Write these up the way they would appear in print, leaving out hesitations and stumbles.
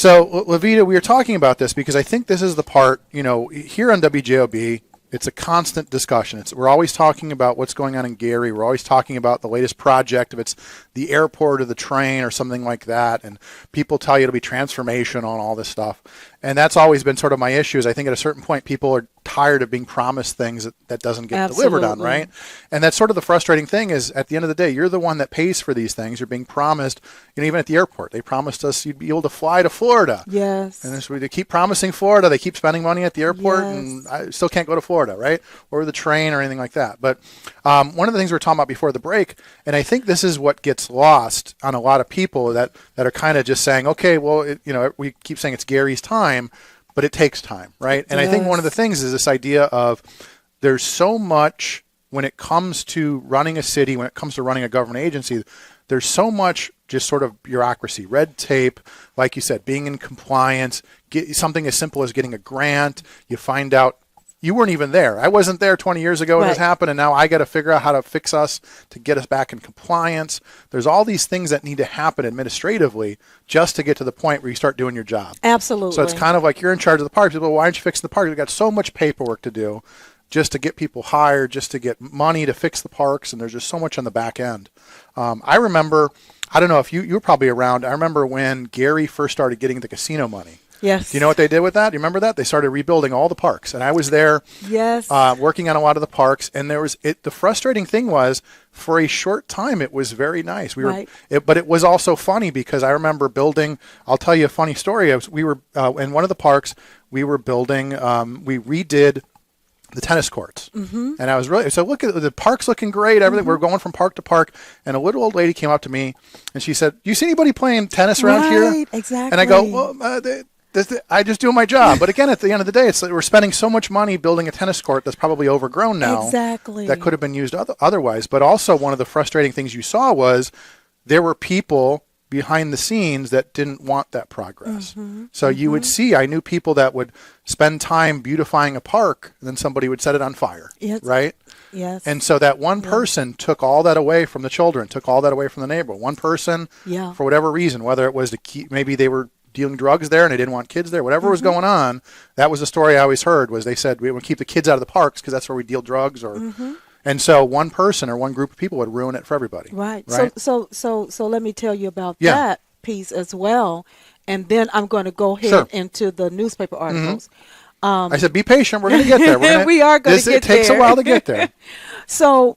So, Levita, we were talking about this because I think this is the part, here on WJOB, it's a constant discussion. We're always talking about what's going on in Gary. We're always talking about the latest project, if it's the airport or the train or something like that. And people tell you it'll be transformational and all this stuff. And that's always been sort of my issue is I think at a certain point people are tired of being promised things that doesn't get delivered on, right? And that's sort of the frustrating thing is at the end of the day, you're the one that pays for these things. You're being promised, even at the airport, they promised us you'd be able to fly to Florida. Yes. And they keep promising Florida. They keep spending money at the airport and I still can't go to Florida, right? Or the train or anything like that. But one of the things we were talking about before the break, and I think this is what gets lost on a lot of people that are kind of just saying, okay, well, we keep saying it's Gary's time, but it takes time, right? And I think one of the things is this idea of there's so much when it comes to running a city, when it comes to running a government agency, there's so much just sort of bureaucracy, red tape, like you said, being in compliance, something as simple as getting a grant. You find out you weren't even there. I wasn't there 20 years ago when this happened, and now I got to figure out how to fix us to get us back in compliance. There's all these things that need to happen administratively just to get to the point where you start doing your job. Absolutely. So it's kind of like you're in charge of the park. People, why aren't you fixing the park? We've got so much paperwork to do just to get people hired, just to get money to fix the parks, and there's just so much on the back end. I remember, I don't know if you were probably around, I remember when Gary first started getting the casino money. Yes. Do you know what they did with that? Do you remember that? They started rebuilding all the parks. And I was there working on a lot of the parks. And the frustrating thing was, for a short time, it was very nice. But it was also funny because I remember building, I'll tell you a funny story. We were in one of the parks, we were building, we redid the tennis courts. Mm-hmm. And I was look at the park's looking great, everything. We're going from park to park. And a little old lady came up to me and she said, "You see anybody playing tennis around here?" Right, exactly. And I go, "Well, I just do my job." But again, at the end of the day, it's like we're spending so much money building a tennis court that's probably overgrown now. Exactly. That could have been used otherwise. But also one of the frustrating things you saw was there were people behind the scenes that didn't want that progress. Mm-hmm. So you would see, I knew people that would spend time beautifying a park and then somebody would set it on fire, right? Yes. And so that one person took all that away from the children, took all that away from the neighborhood. One person, for whatever reason, whether it was to keep, maybe they were dealing drugs there and they didn't want kids there, whatever was going on, that was the story I always heard, was they said we would keep the kids out of the parks because that's where we deal drugs and so one person or one group of people would ruin it for everybody. Right. So let me tell you about that piece as well, and then I'm going to go ahead into the newspaper articles. I said, be patient. We're going to get there. We are going to get there. It takes a while to get there. So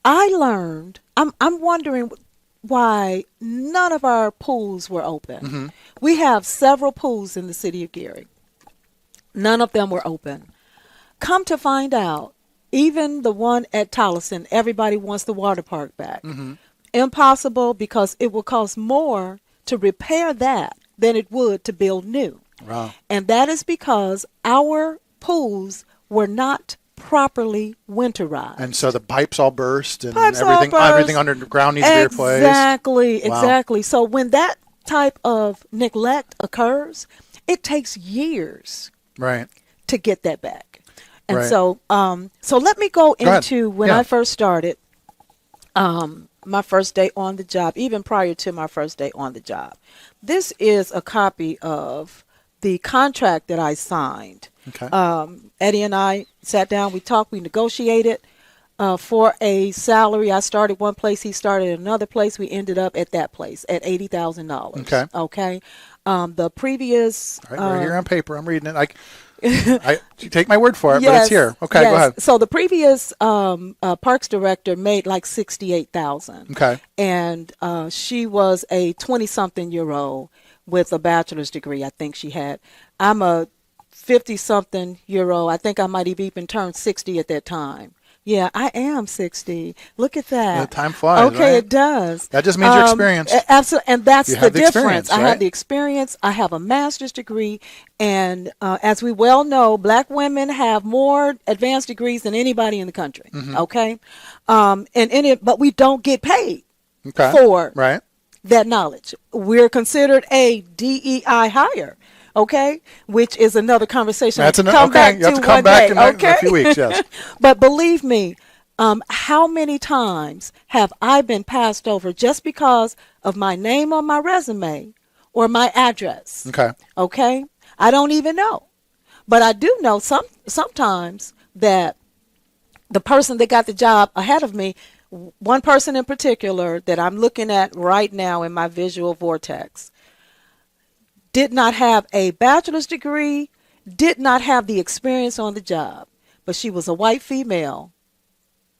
I learned, I'm wondering why none of our pools were open. Mm-hmm. We have several pools in the city of Gary. None of them were open. Come to find out, even the one at Tolleson, everybody wants the water park back. Mm-hmm. Impossible, because it will cost more to repair that than it would to build new. Wow. And that is because our pools were not properly winterized. And so the pipes all burst and everything underground needs to be replaced. Exactly. So when that type of neglect occurs, it takes years to get that back. And so let me go into when I first started, my first day on the job, even prior to my first day on the job. This is a copy of the contract that I signed. Okay. Eddie and I sat down, we talked, we negotiated for a salary. I started one place, he started another place. We ended up at that place at $80,000. Okay. The previous... right here on paper, I'm reading it. You take my word for it, but it's here. Okay, go ahead. So the previous parks director made like $68,000. Okay. And she was a 20-something-year-old with a bachelor's degree, I think she had. I'm a 50-something-year-old. I think I might have even turned 60 at that time. Yeah, I am 60. Look at that. Yeah, time flies. Okay, right? It does. That just means your experience. Absolutely, and that's the difference. Right? I have the experience. I have a master's degree, and as we well know, black women have more advanced degrees than anybody in the country. Mm-hmm. Okay, but we don't get paid for that knowledge. We're considered a DEI hire. Okay, which is another conversation. That's you have to come back in a few weeks. Yes, but believe me, how many times have I been passed over just because of my name on my resume, or my address. Okay. Okay. I don't even know. But I do know sometimes that the person that got the job ahead of me, one person in particular that I'm looking at right now in my visual vortex, did not have a bachelor's degree, did not have the experience on the job, but she was a white female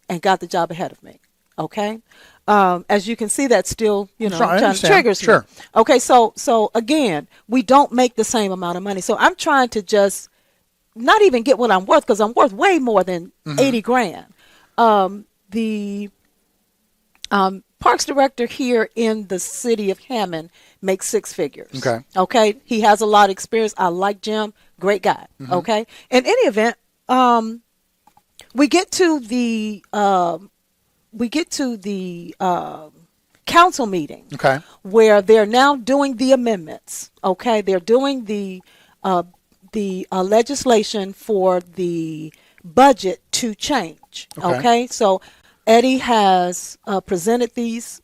and got the job ahead of me. Okay. As you can see, that still, triggers me. Sure. Okay. So again, we don't make the same amount of money. So I'm trying to just not even get what I'm worth, because I'm worth way more than $80,000. The parks director here in the city of Hammond makes six figures. Okay. Okay. He has a lot of experience. I like Jim. Great guy. Okay. In any event, we get to the council meeting. Okay. Where they're now doing the amendments. Okay. They're doing the legislation for the budget to change. Okay. So Eddie has presented these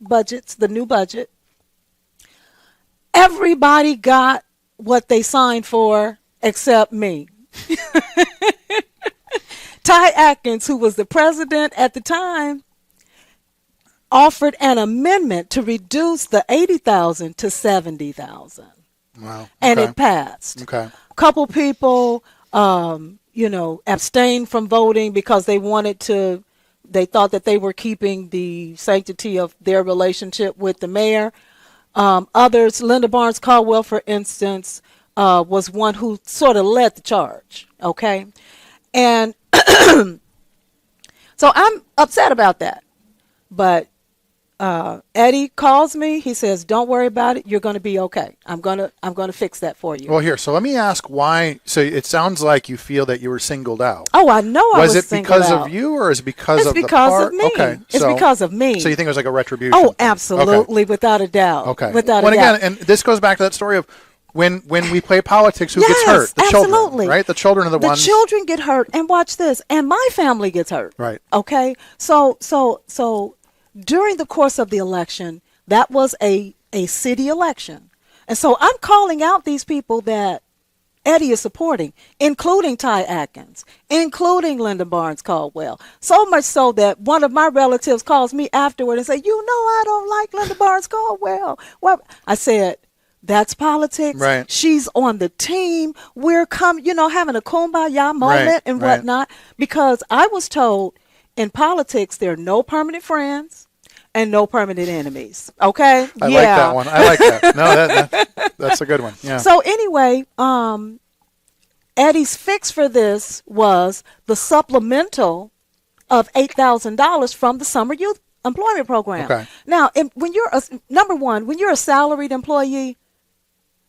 budgets, the new budget. Everybody got what they signed for except me. Ty Atkins, who was the president at the time, offered an amendment to reduce the $80,000 to $70,000. Wow. Okay. And it passed. Okay. A couple people, abstained from voting because they thought that they were keeping the sanctity of their relationship with the mayor. Others, Linda Barnes Caldwell, for instance, was one who sort of led the charge. Okay. And so I'm upset about that. But Eddie calls me. He says, "Don't worry about it. You're going to be okay. I'm going to fix that for you." Well, here. So let me ask why. So it sounds like you feel that you were singled out. Oh, I know I was singled out. Was it because of you, or is it because of the part? It's because of me. Okay. It's because of me. So you think it was like a retribution? Oh, absolutely, without a doubt. Okay. Without a doubt. Again, and this goes back to that story of when we play politics, who gets hurt? The children, right? The children are the ones. The children get hurt, and watch this, and my family gets hurt. Right. Okay. So during the course of the election, that was a city election, and so I'm calling out these people that Eddie is supporting, including Ty Atkins, including Linda Barnes Caldwell. So much so that one of my relatives calls me afterward and say, I don't like Linda Barnes Caldwell. Well, I said, that's politics. Right. She's on the team. We're having a kumbaya moment and whatnot. Because I was told in politics there are no permanent friends and no permanent enemies. Okay? I like that one. I like that. No, that's a good one. Yeah. So anyway, Eddie's fix for this was the supplemental of $8,000 from the summer youth employment program. Okay. Now, when you're a salaried employee,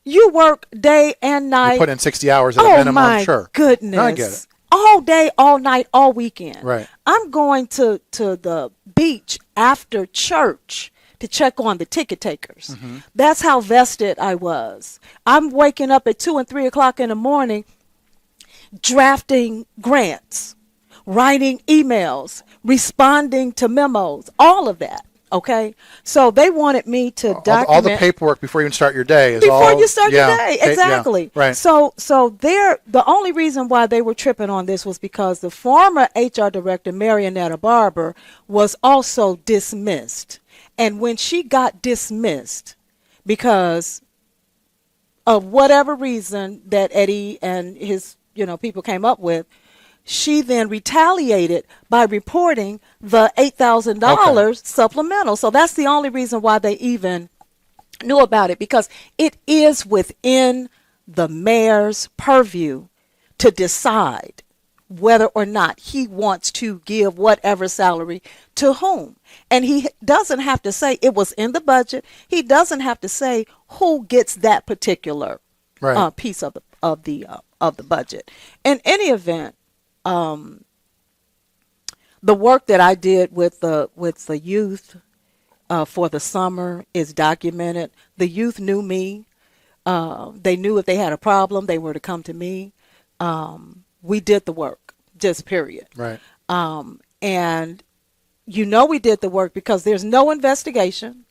you work day and night. You put in 60 hours at a minimum. Oh, my goodness. No, I get it. All day, all night, all weekend. Right. I'm going to the beach after church to check on the ticket takers. Mm-hmm. That's how vested I was. I'm waking up at 2 and 3 o'clock in the morning, drafting grants, writing emails, responding to memos, all of that. Okay, so they wanted me to document all the paperwork before you even start your day. Before you start your day, exactly. Yeah, right. So the only reason why they were tripping on this was because the former HR director, Marionetta Barber, was also dismissed. And when she got dismissed because of whatever reason that Eddie and his people came up with, she then retaliated by reporting the $8,000 supplemental. So that's the only reason why they even knew about it, because it is within the mayor's purview to decide whether or not he wants to give whatever salary to whom. And he doesn't have to say it was in the budget. He doesn't have to say who gets that particular piece of the budget. In any event, the work that I did with the youth for the summer is documented. The youth knew me. They knew if they had a problem, they were to come to me. We did the work, just period. Right. And we did the work because there's no investigation,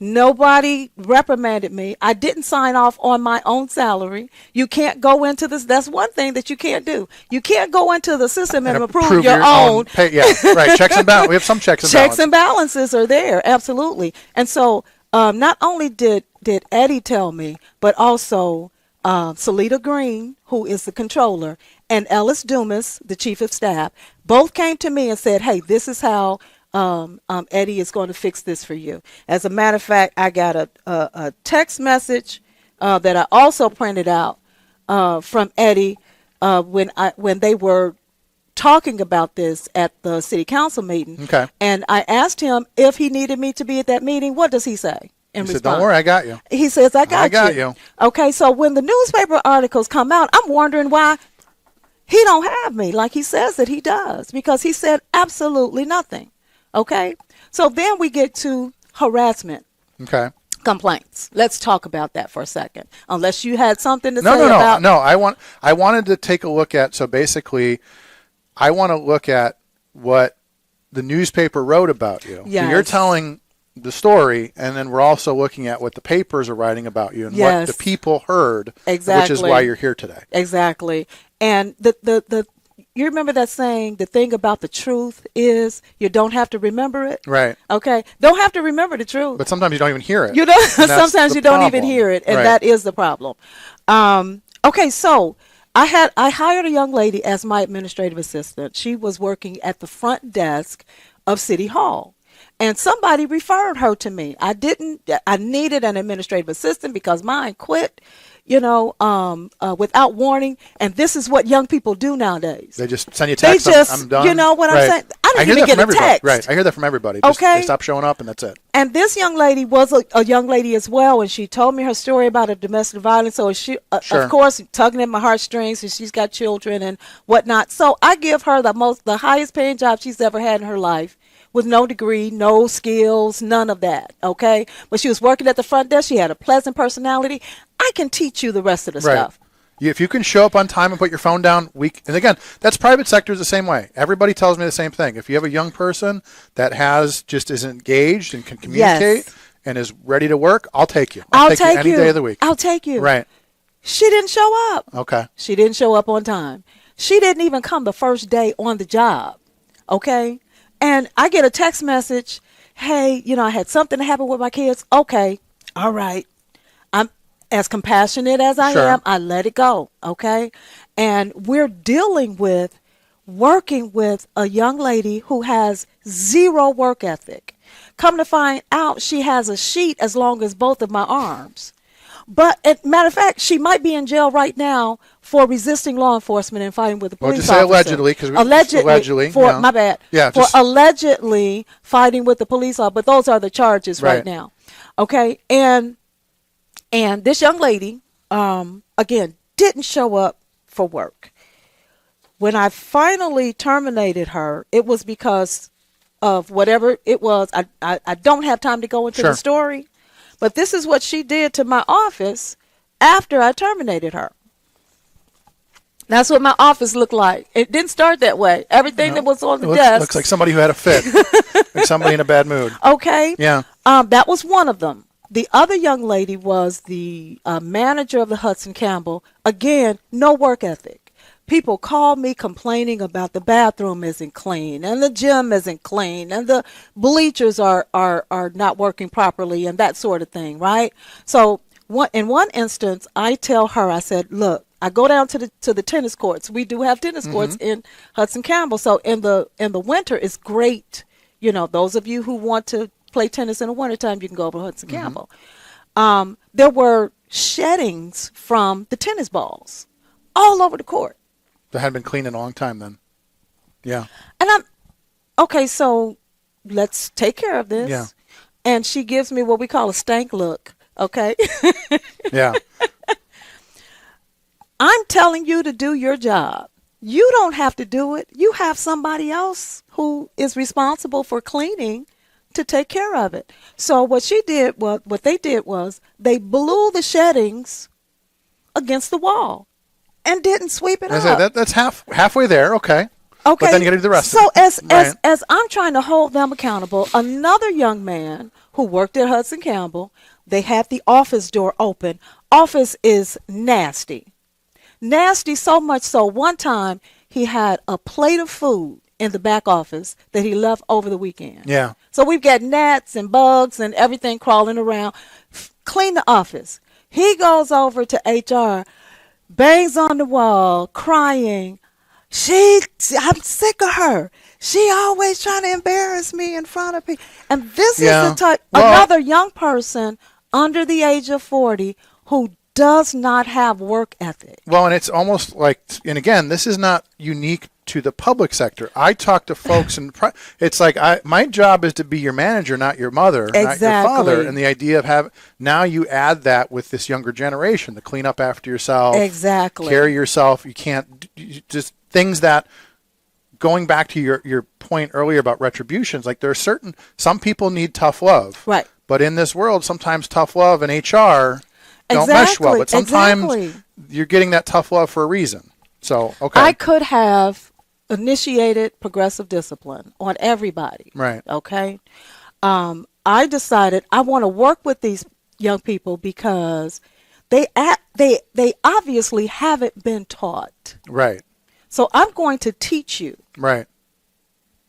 Nobody reprimanded me. I didn't sign off on my own salary. You can't go into this. That's one thing that you can't do. You can't go into the system and approve your own. Yeah, right. Checks and balances. We have some checks and balances. Checks and balances are there. Absolutely. And so not only did Eddie tell me, but also Salita Green, who is the controller, and Ellis Dumas, the chief of staff, both came to me and said, hey, this is how Eddie is going to fix this for you. As a matter of fact, I got a text message that I also printed out from Eddie when they were talking about this at the city council meeting. Okay. And I asked him if he needed me to be at that meeting. What does he say? He said, don't worry, I got you. He says, I got you. Okay, so when the newspaper articles come out, I'm wondering why he don't have me like he says that he does, because he said absolutely nothing. Okay, so then we get to harassment. Okay. Complaints. Let's talk about that for a second. Unless you had something to say about. No. I wanted to take a look at. So basically, I want to look at what the newspaper wrote about you. Yes. So you're telling the story, and then we're also looking at what the papers are writing about you and what the people heard. Exactly. Which is why you're here today. Exactly. And the you remember that saying, the thing about the truth is you don't have to remember it. Right. Okay. Don't have to remember the truth. But sometimes you don't even hear it. You know, sometimes you don't even hear it. And that is the problem. Okay. So I hired a young lady as my administrative assistant. She was working at the front desk of City Hall. And somebody referred her to me. I needed an administrative assistant because mine quit, without warning. And this is what young people do nowadays. They just send you text. I'm done. You know what I'm saying? I don't even get a text. Right. I hear that from everybody. Okay. They stop showing up and that's it. And this young lady was a young lady as well. And she told me her story about a domestic violence. So she, of course, tugging at my heartstrings, and she's got children and whatnot. So I give her the highest paying job she's ever had in her life, with no degree, no skills, none of that, okay? But she was working at the front desk. She had a pleasant personality. I can teach you the rest of the stuff. If you can show up on time and put your phone down, and again, that's private sector is the same way. Everybody tells me the same thing. If you have a young person that is engaged and can communicate and is ready to work, I'll take you. I'll take you any day of the week. I'll take you. Right. She didn't show up. Okay. She didn't show up on time. She didn't even come the first day on the job, okay? And I get a text message, hey, I had something to happen with my kids. Okay, all right. I'm as compassionate as I am. I let it go, okay? And we're working with a young lady who has zero work ethic. Come to find out, she has a sheet as long as both of my arms. But, matter of fact, she might be in jail right now for resisting law enforcement and fighting with the police officer. Allegedly, because allegedly. My bad. Yeah, for allegedly fighting with the police officer. But those are the charges right now. Okay, and this young lady, again, didn't show up for work. When I finally terminated her, it was because of whatever it was. I don't have time to go into the story. But this is what she did to my office after I terminated her. That's what my office looked like. It didn't start that way. Everything that was on the desk. Looks like somebody who had a fit. Like somebody in a bad mood. Okay. Yeah. That was one of them. The other young lady was the manager of the Hudson Campbell. Again, no work ethic. People call me complaining about the bathroom isn't clean and the gym isn't clean and the bleachers are not working properly and that sort of thing, right? So in one instance, I tell her, I said, look, I go down to the tennis courts. We do have tennis courts in Hudson Campbell. So in the winter, it's great. Those of you who want to play tennis in the wintertime, you can go over to Hudson Campbell. There were sheddings from the tennis balls all over the court. That hadn't been cleaned in a long time then. Yeah. And okay, so let's take care of this. Yeah. And she gives me what we call a stank look, okay? Yeah. I'm telling you to do your job. You don't have to do it. You have somebody else who is responsible for cleaning to take care of it. So what they did was they blew the sheddings against the wall and didn't sweep it up. That's halfway there. Okay. Okay. But then you got to do the rest. So as I'm trying to hold them accountable, another young man who worked at Hudson Campbell. They had the office door open. Office is nasty. Nasty so much so one time he had a plate of food in the back office that he left over the weekend. Yeah. So we've got gnats and bugs and everything crawling around. Clean the office. He goes over to HR, bangs on the wall, crying. I'm sick of her. She always trying to embarrass me in front of people. And this is the type, another young person under the age of 40 who does not have work ethic. Well, and it's almost like, and again, this is not unique to the public sector. I talk to folks, and it's like my job is to be your manager, not your mother, not your father. And the idea of now you add that with this younger generation, to clean up after yourself, carry yourself. You can't just things that. Going back to your point earlier about retributions, like some people need tough love, right? But in this world, sometimes tough love and HR don't mesh well. But sometimes you're getting that tough love for a reason. So, okay. I could have initiated progressive discipline on everybody. Right. Okay. I decided I want to work with these young people because they obviously haven't been taught. Right. So I'm going to teach you. Right.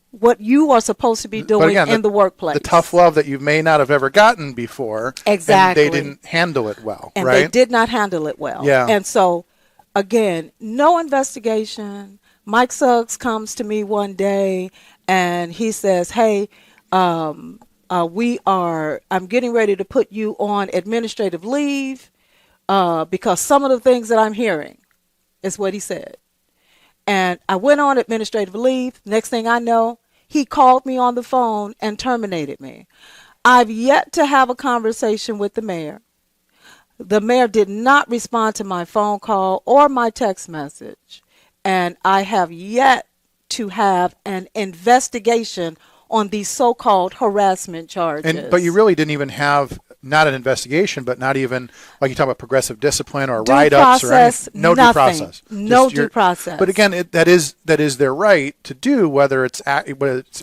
What you are supposed to be doing in the workplace. The tough love that you may not have ever gotten before. Exactly. And they didn't handle it well. And right? they did not handle it well. Yeah. And so, again, no investigation. Mike Suggs comes to me one day and he says, hey, I'm getting ready to put you on administrative leave because some of the things that I'm hearing is what he said. And I went on administrative leave. Next thing I know, he called me on the phone and terminated me. I've yet to have a conversation with the mayor. The mayor did not respond to my phone call or my text message. And I have yet to have an investigation on these so-called harassment charges. But you really didn't even have not an investigation, but not even, like you talk about progressive discipline or write-ups or anything. No due process. No due process. But again, that is their right to do, whether it's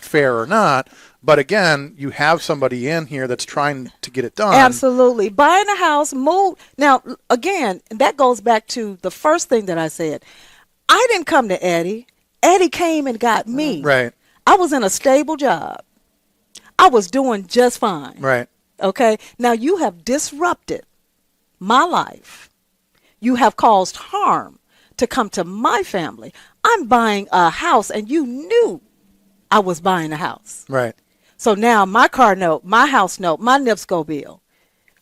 fair or not. But again, you have somebody in here that's trying to get it done. Absolutely. Buying a house, move. Now, again, that goes back to the first thing that I said. I didn't come to Eddie. Eddie came and got me. Right. I was in a stable job. I was doing just fine. Right. Okay. Now you have disrupted my life. You have caused harm to come to my family. I'm buying a house and you knew I was buying a house. Right. So now my car note, my house note, my NIPSCO bill.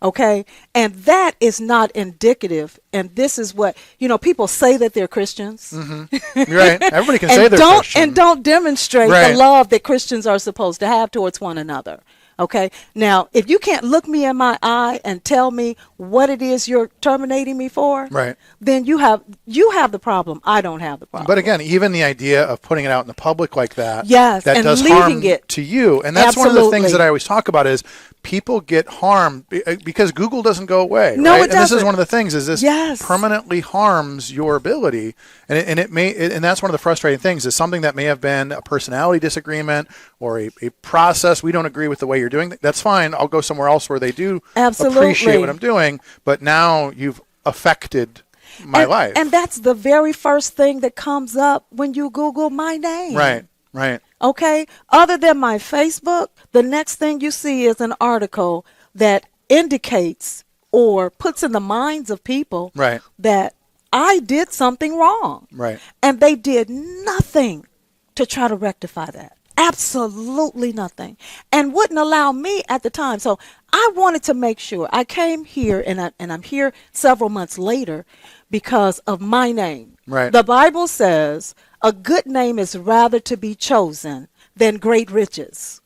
Okay. And that is not indicative. And this is what, people say that they're Christians. Mm-hmm. Right. Everybody can say they're Christian. And don't demonstrate the love that Christians are supposed to have towards one another. Okay. Now, if you can't look me in my eye and tell me what it is you're terminating me for, right, then you have the problem. I don't have the problem. But again, even the idea of putting it out in the public like that, yes, that and does leaving harm it to you. And that's absolutely. One of the things that I always talk about is people get harmed because Google doesn't go away. No, right? it doesn't. And this is one of the things is this yes. permanently harms your ability. And and that's one of the frustrating things is something that may have been a personality disagreement or a process. We don't agree with the way you're doing that. That's fine. I'll go somewhere else where they do absolutely. Appreciate what I'm doing. But now you've affected my life. And that's the very first thing that comes up when you Google my name. Right, right. Okay? Other than my Facebook, the next thing you see is an article that indicates or puts in the minds of people right. that I did something wrong. Right. And they did nothing to try to rectify that. Absolutely nothing. And wouldn't allow me at the time. So I wanted to make sure. I came here and I'm here several months later because of my name. Right. The Bible says a good name is rather to be chosen than great riches.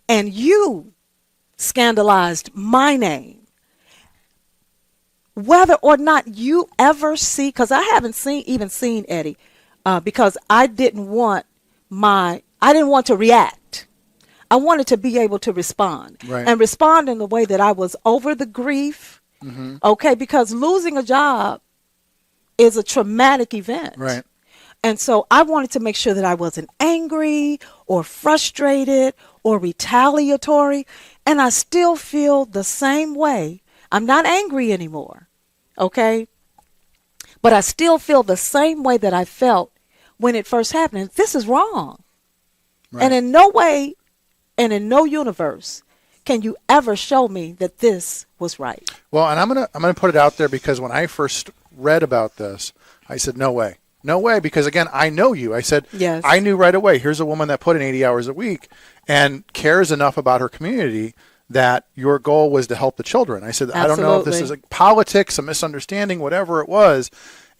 And you scandalized my name. Whether or not you ever see, because I haven't even seen Eddie, because I didn't want to react. I wanted to be able to respond right. and respond in the way that I was over the grief. Mm-hmm. Okay, because losing a job is a traumatic event. Right. And so I wanted to make sure that I wasn't angry or frustrated or retaliatory. And I still feel the same way. I'm not angry anymore. Okay? But I still feel the same way that I felt when it first happened. This is wrong. Right. And in no way and in no universe can you ever show me that this was right. Well, and I'm gonna put it out there, because when I first read about this, I said, no way. No way, because again, I know you. I said, yes. I knew right away, here's a woman that put in 80 hours a week and cares enough about her community that your goal was to help the children. I said, absolutely. I don't know if this is like politics, a misunderstanding, whatever it was.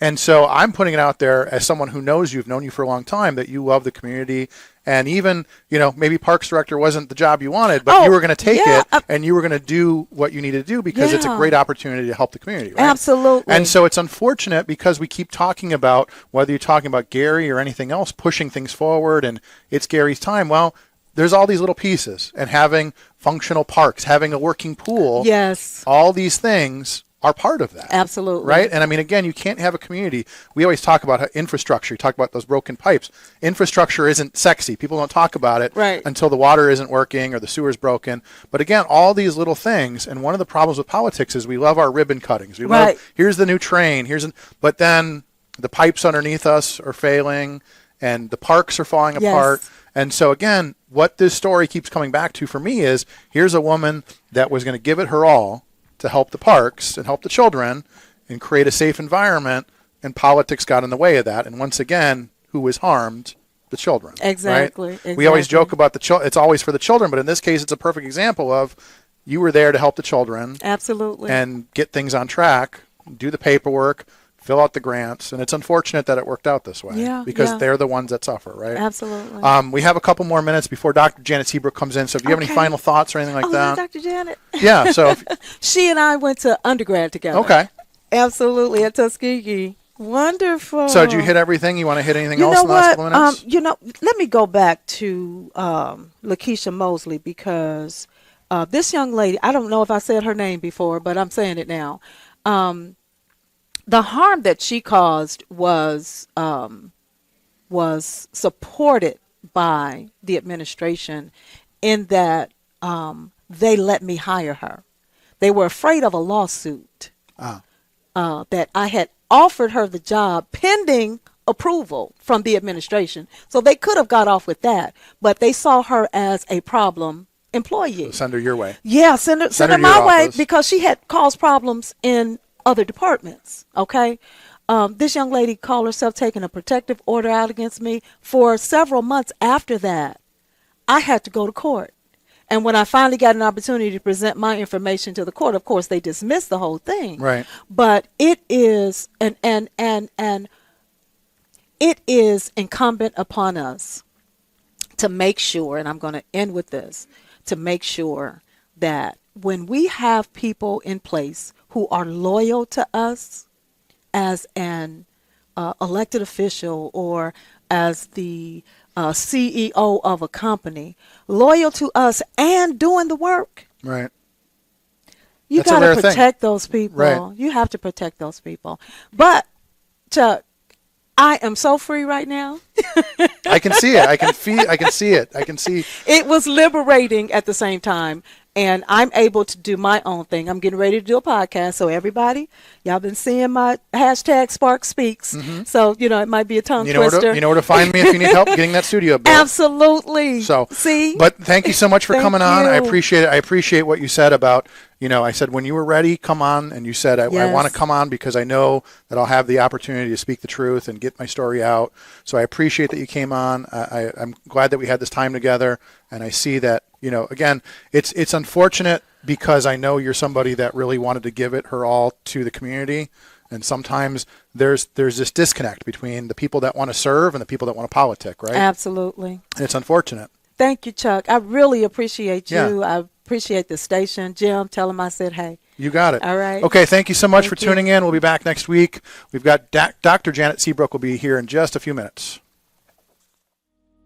And so I'm putting it out there as someone who knows you've known you for a long time, that you love the community. And even, maybe Parks Director wasn't the job you wanted, but you were going to take it and you were going to do what you needed to do, because it's a great opportunity to help the community. Right? Absolutely. And so it's unfortunate, because we keep talking about, whether you're talking about Gary or anything else, pushing things forward and it's Gary's time. Well, there's all these little pieces, and having functional parks, having a working pool. Yes. All these things are part of that. Absolutely. Right? And I mean, again, you can't have a community. We always talk about infrastructure. You talk about those broken pipes. Infrastructure isn't sexy. People don't talk about it until the water isn't working or the sewer's broken. But again, all these little things. And one of the problems with politics is we love our ribbon cuttings. We love, here's the new train. But then the pipes underneath us are failing and the parks are falling apart. And so again, what this story keeps coming back to for me is, here's a woman that was going to give it her all to help the parks and help the children and create a safe environment, and politics got in the way of that. And once again, who was harmed? The children. Exactly. Right? We always joke about it's always for the children, but in this case, it's a perfect example of, you were there to help the children. Absolutely. And get things on track, do the paperwork, fill out the grants, and it's unfortunate that it worked out this way, because they're the ones that suffer, right? Absolutely. We have a couple more minutes before Dr. Janet Seabrook comes in, so if you have any final thoughts or anything like that. Dr. Janet. Yeah, so. She and I went to undergrad together. Okay. Absolutely, at Tuskegee. Wonderful. So did you hit everything? You want to hit anything else in the last couple minutes? Let me go back to Lakeisha Mosley, because this young lady, I don't know if I said her name before, but I'm saying it now. The harm that she caused was supported by the administration, in that they let me hire her. They were afraid of a lawsuit that I had offered her the job pending approval from the administration. So they could have got off with that, but they saw her as a problem employee. Send her your way. Yeah, send her my way, because she had caused problems in other departments. Okay. This young lady called herself taking a protective order out against me. For several months after that, I had to go to court. And when I finally got an opportunity to present my information to the court, of course, they dismissed the whole thing. Right. But it is and it is incumbent upon us to make sure, and I'm going to end with this, to make sure that when we have people in place who are loyal to us as an elected official or as the CEO of a company, loyal to us and doing the work. Right. You got to protect those people. Right. You have to protect those people. But, Chuck, I am so free right now. I can see it. I can see it. I can see. It was liberating at the same time. And I'm able to do my own thing. I'm getting ready to do a podcast. So everybody, y'all been seeing my hashtag Spark Speaks. Mm-hmm. So, it might be a tongue twister. You know where to find me if you need help getting that studio built. Absolutely. So, but thank you so much for coming on. I appreciate it. I appreciate what you said about, I said, when you were ready, come on. And you said, I want to come on because I know that I'll have the opportunity to speak the truth and get my story out. So I appreciate that you came on. I'm glad that we had this time together. And I see that, again, it's unfortunate because I know you're somebody that really wanted to give it her all to the community. And sometimes there's this disconnect between the people that want to serve and the people that want to politic, right? Absolutely. And it's unfortunate. Thank you, Chuck. I really appreciate you. Yeah. I appreciate the station. Jim, tell him I said hey. You got it. All right. Okay, thank you so much for tuning in. We'll be back next week. We've got Dr. Janet Seabrook will be here in just a few minutes.